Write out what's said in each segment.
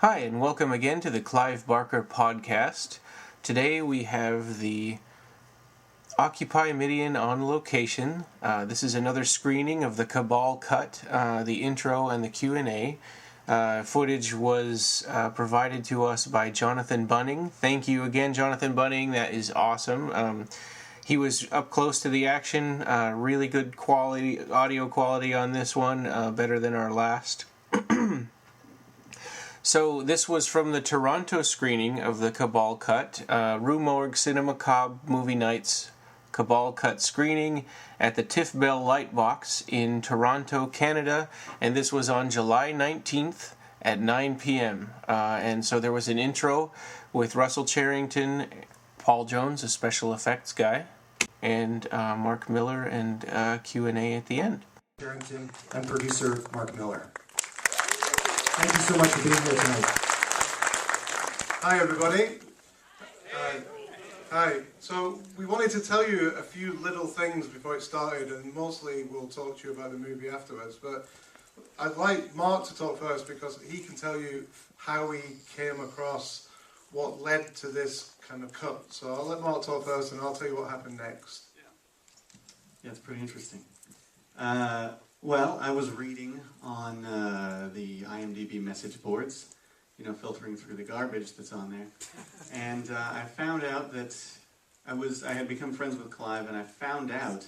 Hi, and welcome again to the Clive Barker podcast. Today we have the Occupy Midian on location. This is another screening of the Cabal Cut, the intro and the Q&A. Footage was provided to us by Jonathan Bunning. Thank you again, Jonathan Bunning. That is awesome. He was up close to the action. Really good quality, audio quality on this one, better than our last. So this was from the Toronto screening of the Cabal Cut, Rue Morgue Cinema Cobb Movie Nights Cabal Cut screening at the Tiff Lightbox in Toronto, Canada, and this was on July 19th at 9 p.m. And so there was an intro with Russell Charrington, Paul Jones, a special effects guy, and Mark Miller, and Q&A at the end. Charrington and producer Mark Miller. Thank you so much for being here tonight. Hi, everybody. Hi. So we wanted to tell you a few little things before it started, and mostly we'll talk to you about the movie afterwards. But I'd like Mark to talk first because he can tell you how he came across what led to this kind of cut. So I'll let Mark talk first, and I'll tell you what happened next. Yeah, it's pretty interesting. Well, I was reading on the IMDb message boards, filtering through the garbage that's on there, and I found out that I had become friends with Clive, and I found out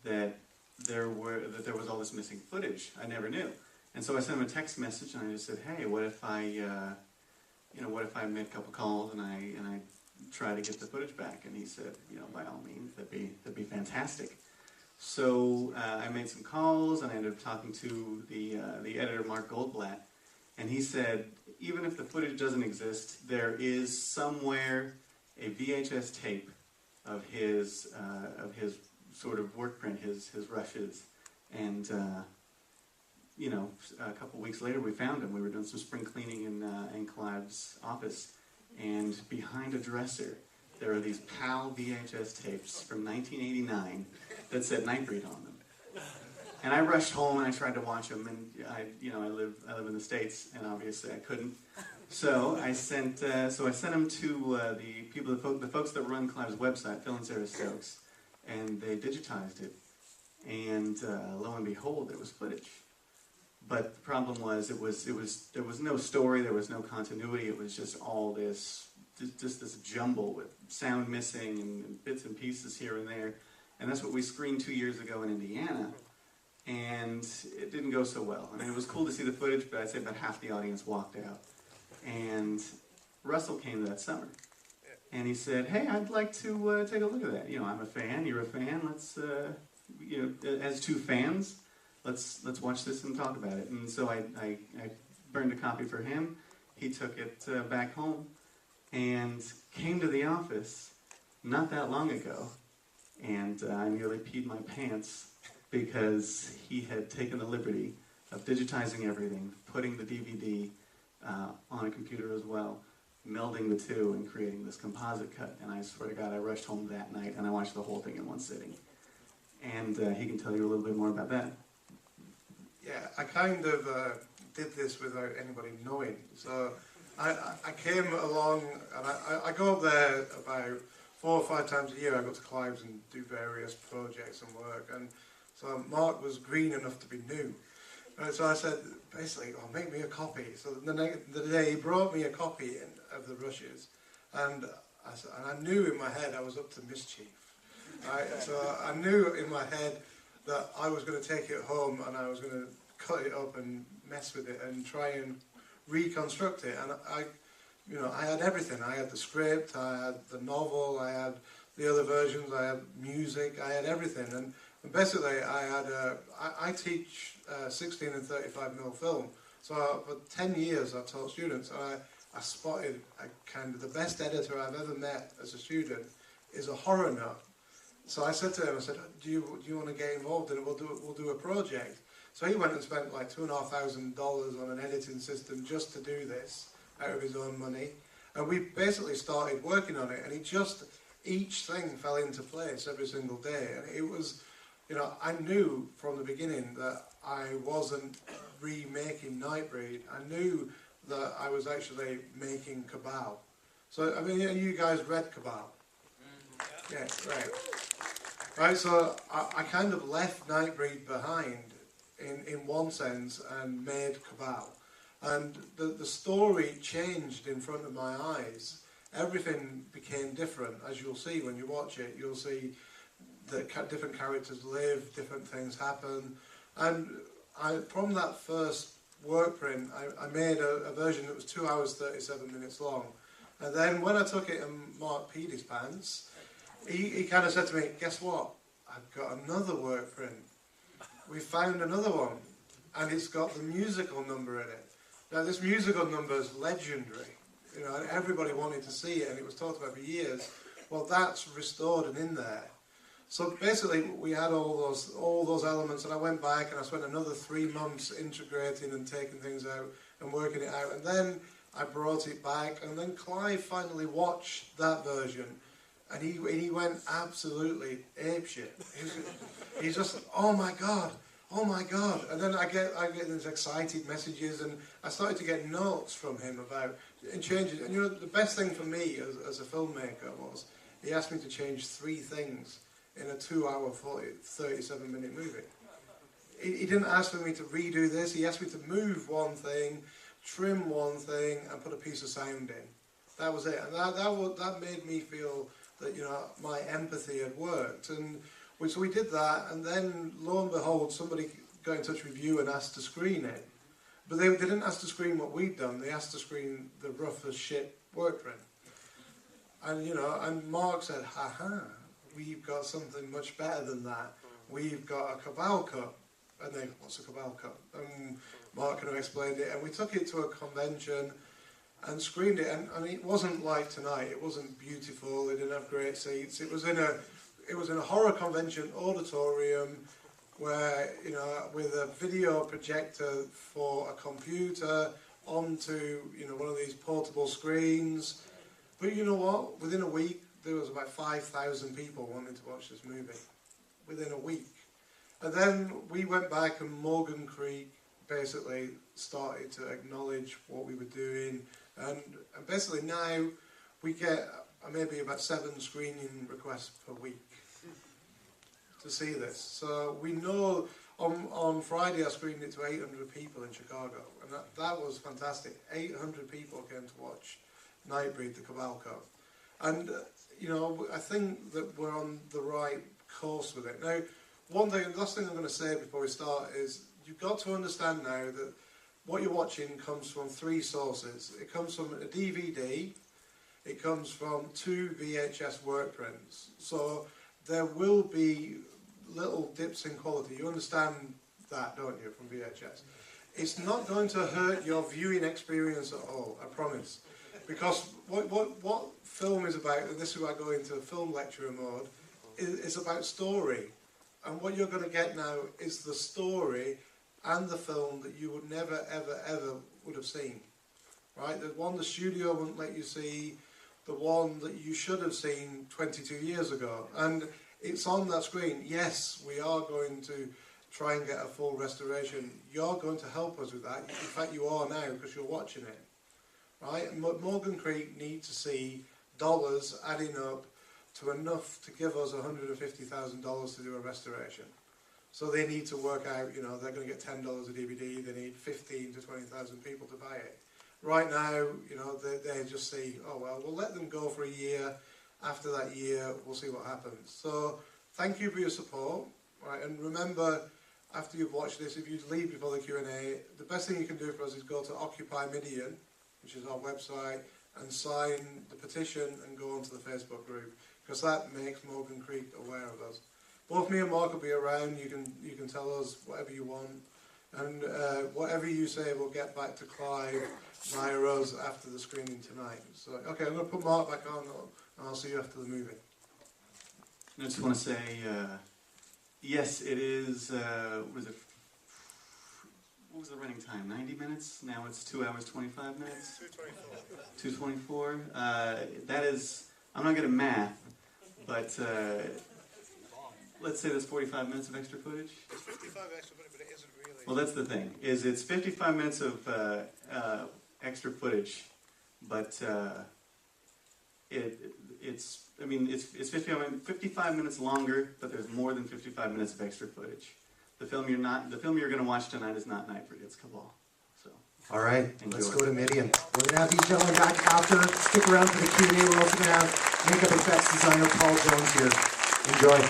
that there was all this missing footage. I never knew, and so I sent him a text message, and I just said, "Hey, what if I made a couple calls and I try to get the footage back?" And he said, "By all means, that'd be fantastic." So I made some calls, and I ended up talking to the editor, Mark Goldblatt, and he said, even if the footage doesn't exist, there is somewhere a VHS tape of his sort of work print, his rushes, and a couple weeks later we found him. We were doing some spring cleaning in Clive's office, and behind a dresser there are these PAL VHS tapes from 1989 that said Nightbreed on them. And I rushed home and I tried to watch them, and I live in the States, and obviously I couldn't. So I sent them to the folks that run Clive's website, Phil and Sarah Stokes, and they digitized it. And lo and behold, there was footage. But the problem was there was no story, there was no continuity. It was just all this jumble with sound missing and bits and pieces here and there. And that's what we screened 2 years ago in Indiana, and it didn't go so well. I mean, it was cool to see the footage, but I'd say about half the audience walked out. And Russell came that summer, and he said, "Hey, I'd like to take a look at that. I'm a fan, you're a fan. Let's, as two fans, let's watch this and talk about it." And so I burned a copy for him. He took it back home and came to the office not that long ago, and I nearly peed my pants because he had taken the liberty of digitizing everything, putting the DVD on a computer as well, melding the two and creating this composite cut. And I swear to God, I rushed home that night and I watched the whole thing in one sitting. And he can tell you a little bit more about that. Yeah, I kind of did this without anybody knowing. So I came along, and I go up there about 4 or 5 times a year. I go to Clive's and do various projects and work, and so Mark was green enough to be new. And so I said, basically, make me a copy. So the day he brought me a copy of the rushes, and I knew in my head I was up to mischief. Right? So I knew in my head that I was going to take it home and I was going to cut it up and mess with it and try and reconstruct it. And I had everything. I had the script, I had the novel, I had the other versions, I had music, I had everything. And basically, I teach 16 and 35mm film. So for 10 years, I taught students. And I spotted kind of the best editor I've ever met as a student is a horror nut. So I said to him, do you want to get involved in it? We'll do a project. So he went and spent like $2,500 on an editing system just to do this out of his own money. And we basically started working on it, and each thing fell into place every single day. And it was, I knew from the beginning that I wasn't remaking Nightbreed. I knew that I was actually making Cabal. So, I mean, you guys read Cabal? Yeah, right. Right, so I kind of left Nightbreed behind in one sense and made Cabal. And the story changed in front of my eyes. Everything became different, as you'll see when you watch it. You'll see that different characters live, different things happen. And from that first work print, I made a version that was 2 hours 37 minutes long. And then when I took it and Mark peed his pants, he kind of said to me, guess what? I've got another work print. We found another one. And it's got the musical number in it. Now this musical number is legendary. You know, everybody wanted to see it and it was talked about for years. Well, that's restored and in there. So basically we had all those elements, and I went back and I spent another 3 months integrating and taking things out and working it out. And then I brought it back, and then Clive finally watched that version. And he went absolutely apeshit. He's just, oh my God. And then I get these excited messages, and I started to get notes from him about changes. And you know, the best thing for me as a filmmaker was he asked me to change 3 things in a 2 hour 37 minute movie. He didn't ask for me to redo this. He asked me to move one thing, trim one thing, and put a piece of sound in. That was it. And that made me feel that, you know, my empathy had worked. And so we did that, and then lo and behold, somebody got in touch with you and asked to screen it. But they didn't ask to screen what we'd done. They asked to screen the rough as shit work print. And, you know, and Mark said, ha-ha, we've got something much better than that. We've got a Cabal cut. And they, what's a Cabal cut? And Mark kind of explained it, and we took it to a convention and screened it. And I mean, it wasn't like tonight. It wasn't beautiful. It didn't have great seats. It was in a horror convention auditorium where, you know, with a video projector for a computer onto, you know, one of these portable screens. But you know what? Within a week, there was about 5,000 people wanting to watch this movie. Within a week. And then we went back, and Morgan Creek basically started to acknowledge what we were doing. And basically now we get maybe about 7 screening requests per week to see this. So we know on Friday I screened it to 800 people in Chicago, and that was fantastic. 800 people came to watch Nightbreed, the Cabal Cut. And, you know, I think that we're on the right course with it. Now, last thing I'm going to say before we start is you've got to understand now that what you're watching comes from 3 sources. It comes from a DVD, it comes from 2 VHS work prints. So there will be little dips in quality. You understand that, don't you, from VHS? It's not going to hurt your viewing experience at all, I promise. Because what film is about, and this is where I go into film lecturer mode, is about story. And what you're going to get now is the story and the film that you would never, ever, ever would have seen. Right? The one the studio wouldn't let you see, the one that you should have seen 22 years ago. And it's on that screen. Yes, we are going to try and get a full restoration. You're going to help us with that. In fact, you are now because you're watching it. Right? And Morgan Creek need to see dollars adding up to enough to give us $150,000 to do a restoration. So they need to work out, you know, they're going to get $10 a DVD, they need 15 to 20,000 people to buy it. Right now, you know, they just say, oh well, we'll let them go for a year. After that year, we'll see what happens. So thank you for your support. Right? And remember, after you've watched this, if you leave before the Q&A, the best thing you can do for us is go to Occupy Midian, which is our website, and sign the petition and go onto the Facebook group, because that makes Morgan Creek aware of us. Both me and Mark will be around. You can tell us whatever you want, and whatever you say, we'll get back to Clive via us after the screening tonight. So, okay, I'm going to put Mark back on, and I'll see you after the movie. I just want to say, yes, it is. What was the running time? 90 minutes. Now it's 2 hours 25 minutes. 2:24. 2:24. That is. I'm not good at math, but let's say there's 45 minutes of extra footage. It's 55 extra minutes, but it isn't really. Well, that's the thing. Is it's 55 minutes of extra footage, but it's 55 minutes longer, but there's more than 55 minutes of extra footage. The film you're going to watch tonight is not Nightbreed, it's Cabal. So. All right, Enjoy. let's go to Midian. We're going to have these gentlemen back after. Stick around for the Q&A. We're also going to have makeup effects designer Paul Jones here. Enjoy.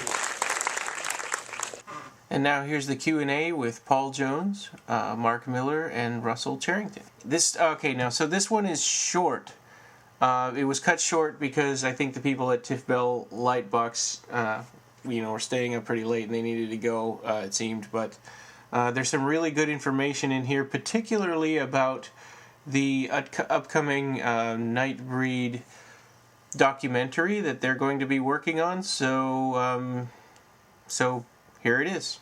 And now here's the Q&A with Paul Jones, Mark Miller, and Russell Charrington. This one is short. It was cut short because I think the people at Tiff Lightbox, were staying up pretty late and they needed to go, it seemed. But there's some really good information in here, particularly about the upcoming Nightbreed documentary that they're going to be working on. So here it is.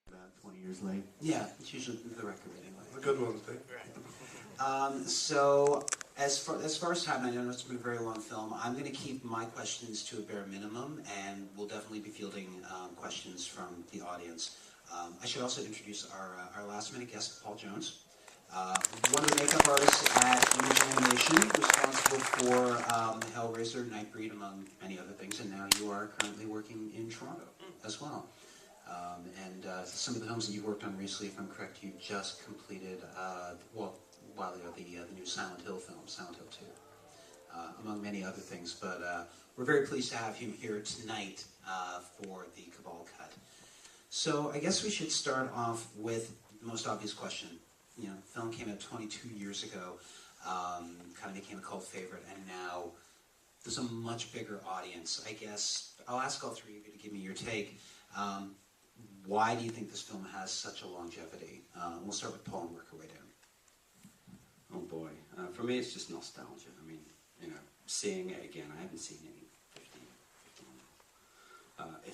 About 20 years late. Yeah, it's usually the record anyway. The good ones, Dave. So as far as time, I know it's been a very long film. I'm going to keep my questions to a bare minimum, and we'll definitely be fielding questions from the audience. I should also introduce our last-minute guest, Paul Jones, one of the makeup artists at Midian Animation, responsible for Hellraiser, Nightbreed, among many other things, and now you are currently working in Toronto as well. And some of the films that you've worked on recently, if I'm correct, you just completed, the new Silent Hill film, Silent Hill 2, among many other things. But we're very pleased to have him here tonight for the Cabal cut. So I guess we should start off with the most obvious question. The film came out 22 years ago, kind of became a cult favorite, and now there's a much bigger audience. I guess I'll ask all three of you to give me your take. Why do you think this film has such a longevity? We'll start with Paul and work our way down. Oh boy. For me, it's just nostalgia. I mean, seeing it again, I haven't seen it in 15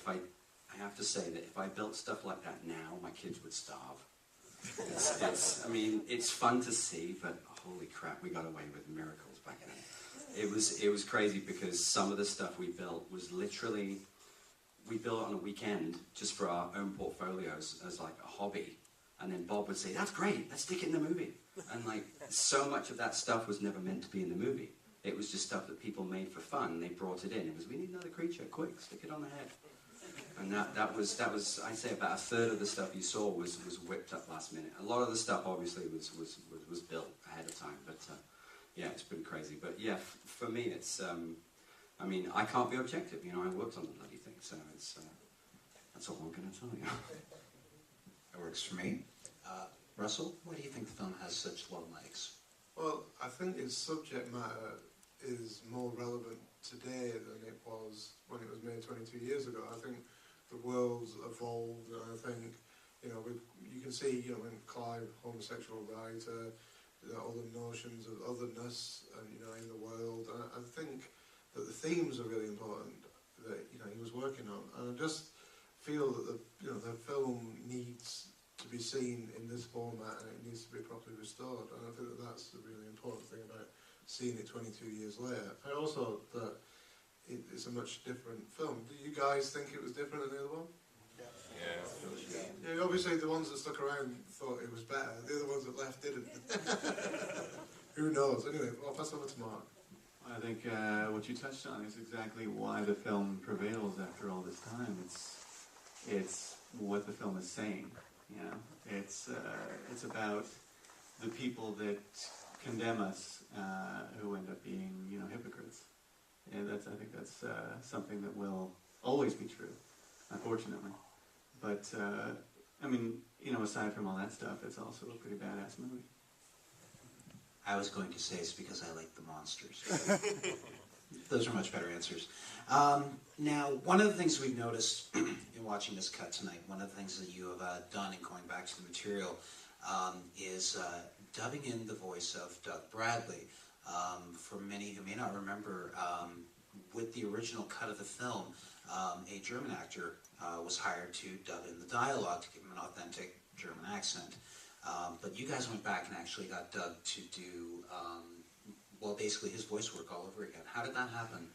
years. I have to say that if I built stuff like that now, my kids would starve. It's fun to see, but holy crap, we got away with miracles back then. It was crazy because some of the stuff we built was literally, we built it on a weekend just for our own portfolios as like a hobby. And then Bob would say, "That's great, let's stick it in the movie." And so much of that stuff was never meant to be in the movie. It was just stuff that people made for fun, and they brought it in. It was, we need another creature, quick, stick it on the head. And that was I'd say about a third of the stuff you saw was whipped up last minute. A lot of the stuff obviously was built ahead of time, but yeah, it's been crazy. But yeah, for me it's, I can't be objective, I worked on the bloody thing, so it's, that's all I'm going to tell you. That works for me. Russell, why do you think the film has such long legs? Well, I think its subject matter is more relevant today than it was when it was made 22 years ago. I think the world's evolved, and I think, you can see, in Clive, homosexual writer, all the notions of otherness, and, in the world, and I think that the themes are really important that, he was working on, and I just feel that the film needs to be seen in this format, and it needs to be properly restored, and I think that that's the really important thing about seeing it 22 years later. I also that it's a much different film. Do you guys think it was different than the other one? Yeah, obviously the ones that stuck around thought it was better, the other ones that left didn't. Who knows? Anyway, I'll pass over to Mark. I think what you touched on is exactly why the film prevails after all this time. It's what the film is saying. It's about the people that condemn us, who end up being hypocrites, and I think that's something that will always be true, unfortunately. But aside from all that stuff, it's also a pretty badass movie. I was going to say it's because I like the monsters. Those are much better answers. Now, one of the things we've noticed in watching this cut tonight, one of the things that you have done in going back to the material, is dubbing in the voice of Doug Bradley. For many who may not remember, with the original cut of the film, a German actor was hired to dub in the dialogue to give him an authentic German accent. But you guys went back and actually got Doug to do, basically his voice work all over again. How did that happen?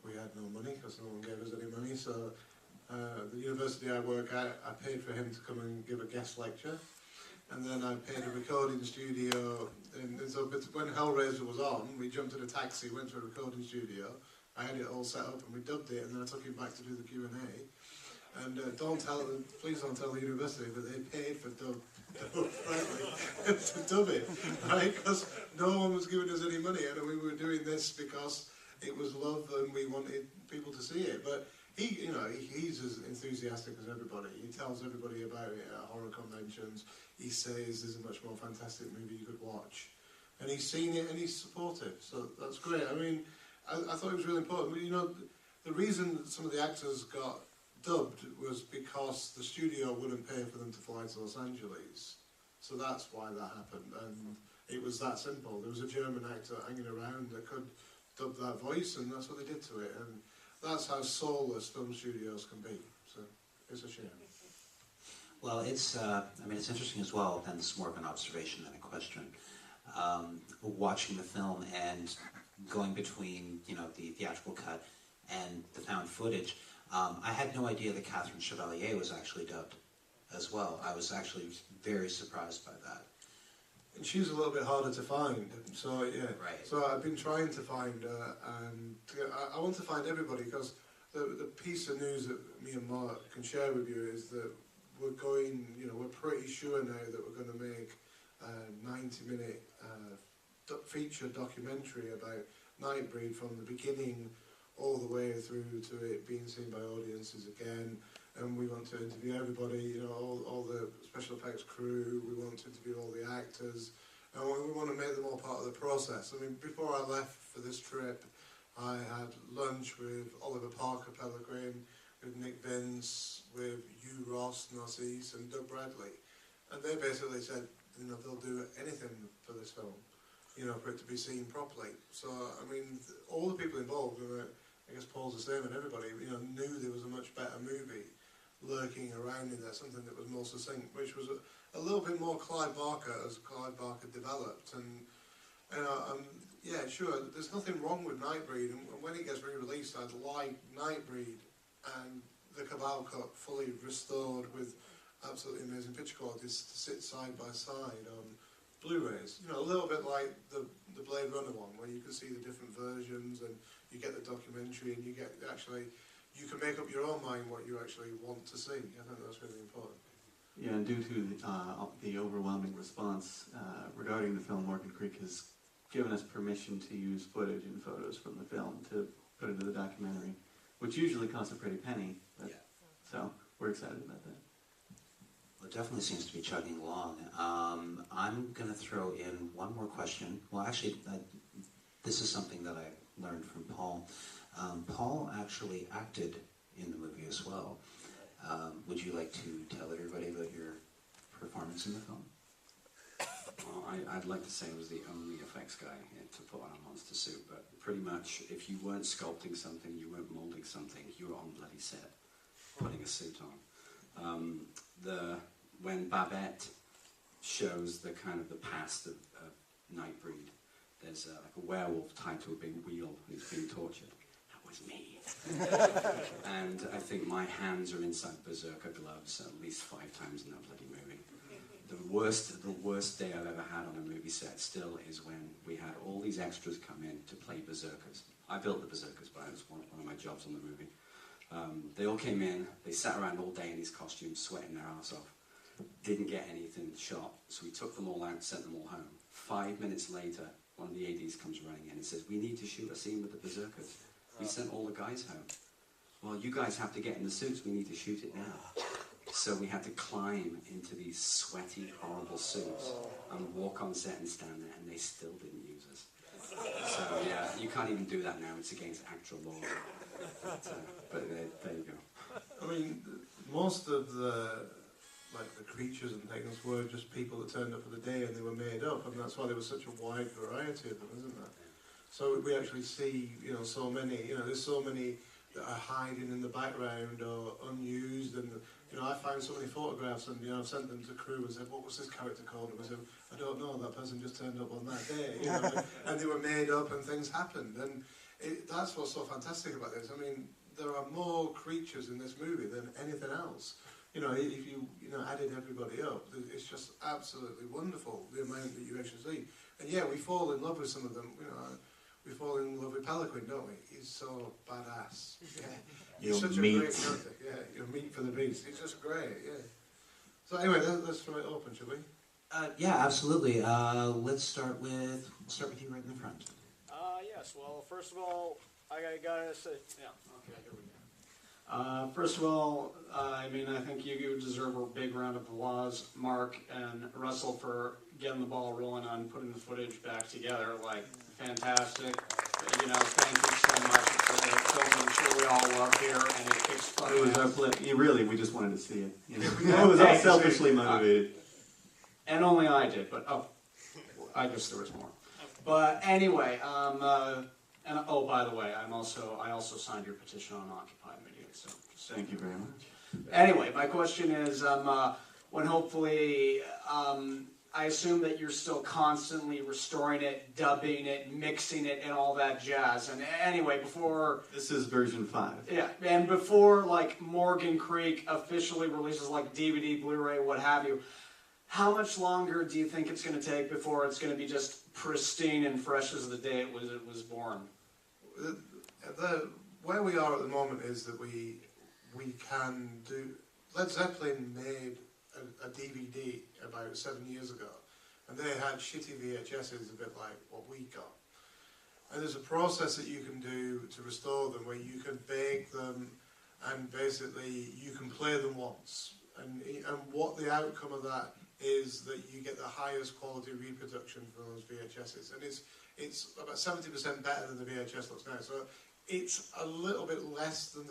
We had no money because no one gave us any money, so the university I work at, I paid for him to come and give a guest lecture. and then I paid a recording studio. And so when Hellraiser was on, we jumped in a taxi, went to a recording studio. I had it all set up, and we dubbed it, and then I took him back to do the Q&A. And please don't tell the university that they paid for to dub it, right? Because no one was giving us any money, and we were doing this because it was love, and we wanted people to see it. But he's as enthusiastic as everybody. He tells everybody about it at horror conventions. He says there's a much more fantastic movie you could watch, and he's seen it and he's supportive. So that's great. I mean, I thought it was really important. You know, the reason that some of the actors got dubbed was because the studio wouldn't pay for them to fly to Los Angeles. So that's why that happened, and it was that simple. There was a German actor hanging around that could dub that voice, and that's what they did to it. And that's how soulless film studios can be. So it's a shame. Well, it's interesting as well, and this is more of an observation than a question. Watching the film and going between, the theatrical cut and the found footage, I had no idea that Catherine Chevalier was actually dubbed as well. I was actually very surprised by that. And she's a little bit harder to find, so yeah. Right. So I've been trying to find her, and I want to find everybody, because the piece of news that me and Mark can share with you is that we're pretty sure now that we're going to make a 90-minute feature documentary about Nightbreed from the beginning all the way through to it being seen by audiences again. And we want to interview everybody, all the special effects crew. We want to interview all the actors, and we want to make them all part of the process. I mean, before I left for this trip, I had lunch with Oliver Parker Pellegrin, with Nick Vince, with Hugh Ross, Narcisse, and Doug Bradley, and they basically said, they'll do anything for this film, for it to be seen properly. So, I mean, all the people involved, and I guess Paul's the same, and everybody, knew there was a much better movie lurking around in there, something that was more succinct, which was a little bit more Clive Barker as Clive Barker developed. And yeah, sure, there's nothing wrong with Nightbreed, and when it gets re-released, I'd like Nightbreed and the Cabal cut fully restored with absolutely amazing picture quality to sit side by side on Blu-rays. A little bit like the Blade Runner one, where you can see the different versions, and you get the documentary, and you can make up your own mind what you actually want to see. I think that's really important. Yeah, and due to the overwhelming response regarding the film, Morgan Creek has given us permission to use footage and photos from the film to put into the documentary, which usually costs a pretty penny. But, yeah. So we're excited about that. Well, it definitely seems to be chugging along. I'm going to throw in one more question. Well, actually, this is something that I learned from Paul. Paul actually acted in the movie as well. Would you like to tell everybody about your performance in the film? Well, I'd like to say I was the only effects guy to put on a monster suit, but pretty much if you weren't sculpting something, you weren't molding something, you were on bloody set, putting a suit on. When Babette shows the kind of the past of Nightbreed, there's like a werewolf tied to a big wheel and he's being tortured. That was me. And I think my hands are inside Berserker gloves at least 5 times in that bloody movie. The worst day I've ever had on a movie set still is when we had all these extras come in to play Berserkers. I built the Berserkers, but it was one of my jobs on the movie. They all came in, they sat around all day in these costumes, sweating their ass off. Didn't get anything shot, so we took them all out, sent them all home. 5 minutes later, one of the ADs comes running in and says, "We need to shoot a scene with the Berserkers. We sent all the guys home." "Well, you guys have to get in the suits, we need to shoot it now." So we had to climb into these sweaty, horrible suits and walk on set and stand there, and they still didn't use us. So yeah, you can't even do that now, it's against actual law. But there you go. I mean, most of the creatures and things were just people that turned up for the day, and they were made up, and that's why there was such a wide variety of them, isn't there? So we actually see, so many, there's so many that are hiding in the background or unused, and I found so many photographs, and I've sent them to crew and said, "What was this character called?" And I said, "I don't know, that person just turned up on that day," and they were made up, and things happened, and that's what's so fantastic about this. I mean, there are more creatures in this movie than anything else. you know, if you added everybody up, it's just absolutely wonderful the amount that you actually see. And yeah, we fall in love with some of them. You know, we fall in love with Pelican, don't we? He's so badass. Yeah, he's such a great character. Yeah, you're meat for the beast. He's just great. Yeah. So anyway, let's throw it open, shall we? Yeah, absolutely. Let's start with you right in the front. Yes. Well, first of all, I gotta say, yeah. Okay, here we go. First of all, I mean, I think you deserve a big round of applause, Mark and Russell, for getting the ball rolling on putting the footage back together. Like, fantastic. You know, thank you so much for the film I'm sure we all love here, and it kicks butt. It was our pleasure. Really, we just wanted to see it. You know? It was all selfishly motivated. And only I did, but I guess there was more. But anyway, and oh, by the way, I also signed your petition on Occupy Midian, so just Thank you very much. Anyway, my question is, when hopefully, I assume that you're still constantly restoring it, dubbing it, mixing it, and all that jazz. And anyway, before... This is version 5. Yeah, and before, like, Morgan Creek officially releases, like, DVD, Blu-ray, what have you, how much longer do you think it's going to take before it's going to be just pristine and fresh as the day it was born? Where we are at the moment is that we can do... Led Zeppelin made a DVD about 7 years ago, and they had shitty VHSs a bit like what we got. And there's a process that you can do to restore them where you can bake them, and basically you can play them once. And what the outcome of that is that you get the highest quality reproduction from those VHSs, and it's about 70% better than the VHS looks now. So it's a little bit less than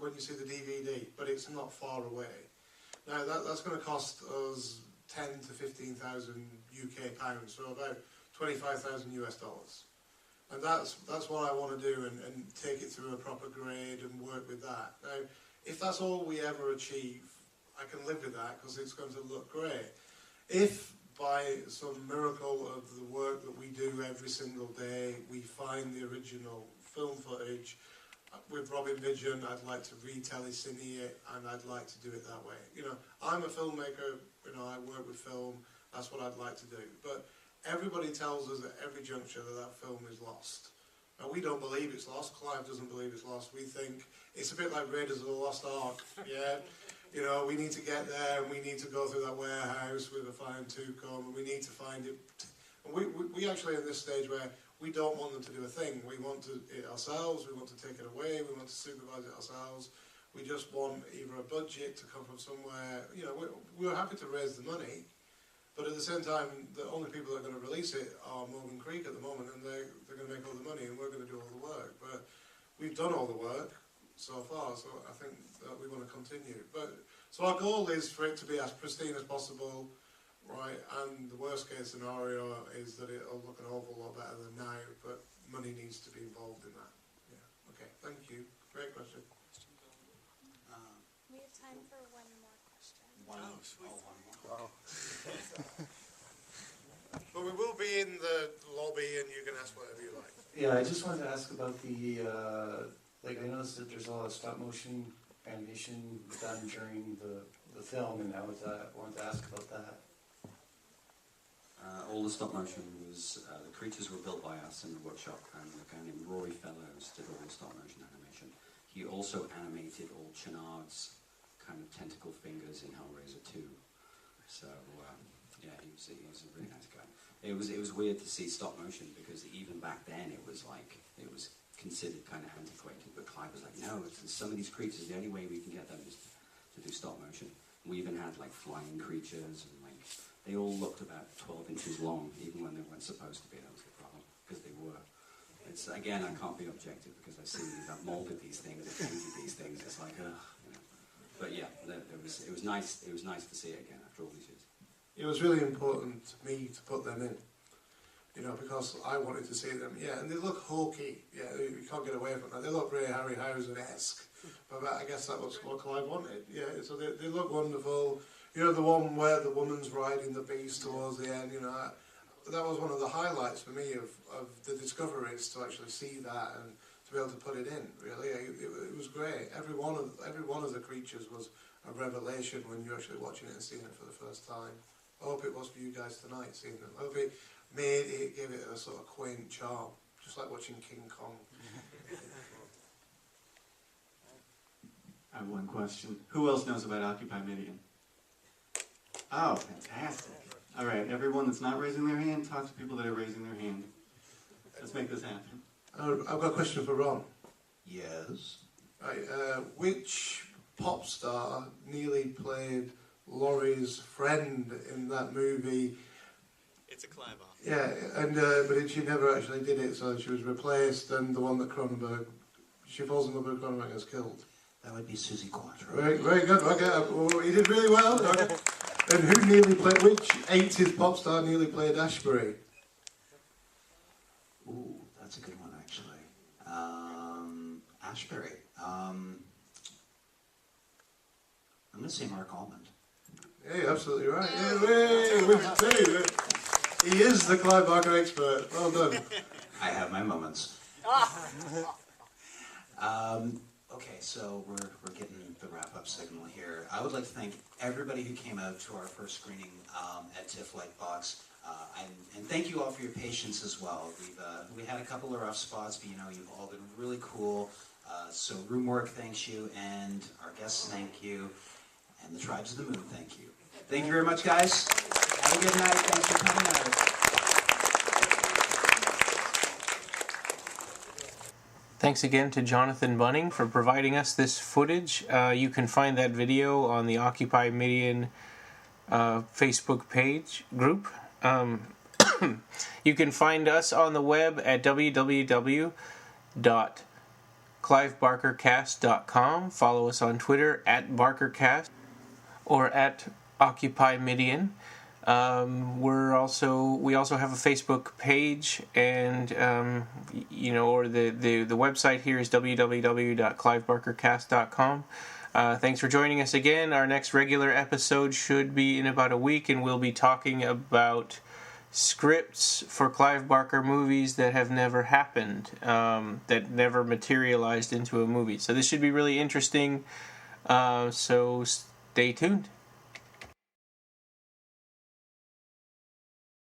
when you see the DVD, but it's not far away. Now that's going to cost us 10 to 15,000 UK pounds, so about 25,000 US dollars. And that's what I want to do, and take it through a proper grade and work with that. Now, if that's all we ever achieve, I can live with that because it's going to look great. If by some miracle of the work that we do every single day, we find the original film footage, with Robin Midian, I'd like to re-telecine it, and I'd like to do it that way. You know, I'm a filmmaker, you know, I work with film, that's what I'd like to do. But everybody tells us at every juncture that film is lost. Now, we don't believe it's lost, Clive doesn't believe it's lost. We think it's a bit like Raiders of the Lost Ark, yeah? You know, we need to get there, and we need to go through that warehouse with a fine-tooth comb, and we need to find it. And we actually at this stage where we don't want them to do a thing. We want it ourselves, we want to take it away, we want to supervise it ourselves. We just want either a budget to come from somewhere. You know, we're happy to raise the money, but at the same time, the only people that are going to release it are Morgan Creek at the moment, and they're going to make all the money, and we're going to do all the work. But we've done all the work so far, so I think that we want to continue. So our goal is for it to be as pristine as possible, right? And the worst case scenario is that it'll look an awful lot better than now, but money needs to be involved in that. Yeah. Okay. Thank you. Great question. We have time for one more question. One more. Wow. But we will be in the lobby, and you can ask whatever you like. Yeah, I just wanted to ask about the, like, I noticed that there's a lot of stop motion animation done during the film, and I wanted to ask about that. All the stop motion was, the creatures were built by us in the workshop, and a guy named Rory Fellows did all the stop motion animation. He also animated all Chenard's kind of tentacle fingers in Hellraiser 2. So, yeah, he was a really nice guy. It was weird to see stop motion, because even back then it was considered kind of antiquated, but Clive was like, no, some of these creatures, the only way we can get them is to do stop motion. We even had like flying creatures, and like they all looked about 12 inches long, even when they weren't supposed to be. That was the problem, because they were. It's, again, I can't be objective because I've molded these things, I've painted these things. It's like, you know. But yeah, it was nice. It was nice to see it again after all these years. It was really important to me to put them in, you know, because I wanted to see them. Yeah, and they look hokey. Yeah, you can't get away from that. They look very Harryhausen-esque. But I guess that was what Clive wanted. Yeah, so they look wonderful. You know, the one where the woman's riding the beast towards the end, you know, that was one of the highlights for me of the discoveries, to actually see that and to be able to put it in, really. It was great. Every one of the creatures was a revelation when you're actually watching it and seeing it for the first time. I hope it was for you guys tonight, seeing them. I hope it gave it a sort of quaint charm, just like watching King Kong. I have one question. Who else knows about Occupy Midian? Oh, fantastic. All right, everyone that's not raising their hand, talk to people that are raising their hand. Let's make this happen. I've got a question for Ron. Yes. Right, which pop star nearly played Laurie's friend in that movie? It's a Clive off. Yeah, and but she never actually did it, so she was replaced, and the one that she falls in love with Cronenberg is killed. That would be Susie Quattro. Very, very good. Okay, well, you did really well. Okay. And who nearly played? Which 80s pop star nearly played Ashbury? Ooh, that's a good one, actually. Ashbury. I'm going to say Mark Almond. Yeah, you're absolutely right. Yeah, he is the Clive Barker expert. Well done. I have my moments. Okay, so we're getting the wrap-up signal here. I would like to thank everybody who came out to our first screening at Tiff Lightbox. And thank you all for your patience as well. We had a couple of rough spots, but you've all been really cool. So Roomwork thanks you, and our guests thank you, and the Tribes of the Moon thank you. Thank you very much, guys. Have a good night. Thanks for coming out. Thanks again to Jonathan Bunning for providing us this footage. You can find that video on the Occupy Midian Facebook page group. You can find us on the web at www.clivebarkercast.com. Follow us on Twitter at BarkerCast or at Occupy Midian. We also have a Facebook page, and or the website here is www.clivebarkercast.com. Thanks for joining us again. Our next regular episode should be in about a week, and we'll be talking about scripts for Clive Barker movies that have never happened, that never materialized into a movie. So this should be really interesting. So stay tuned.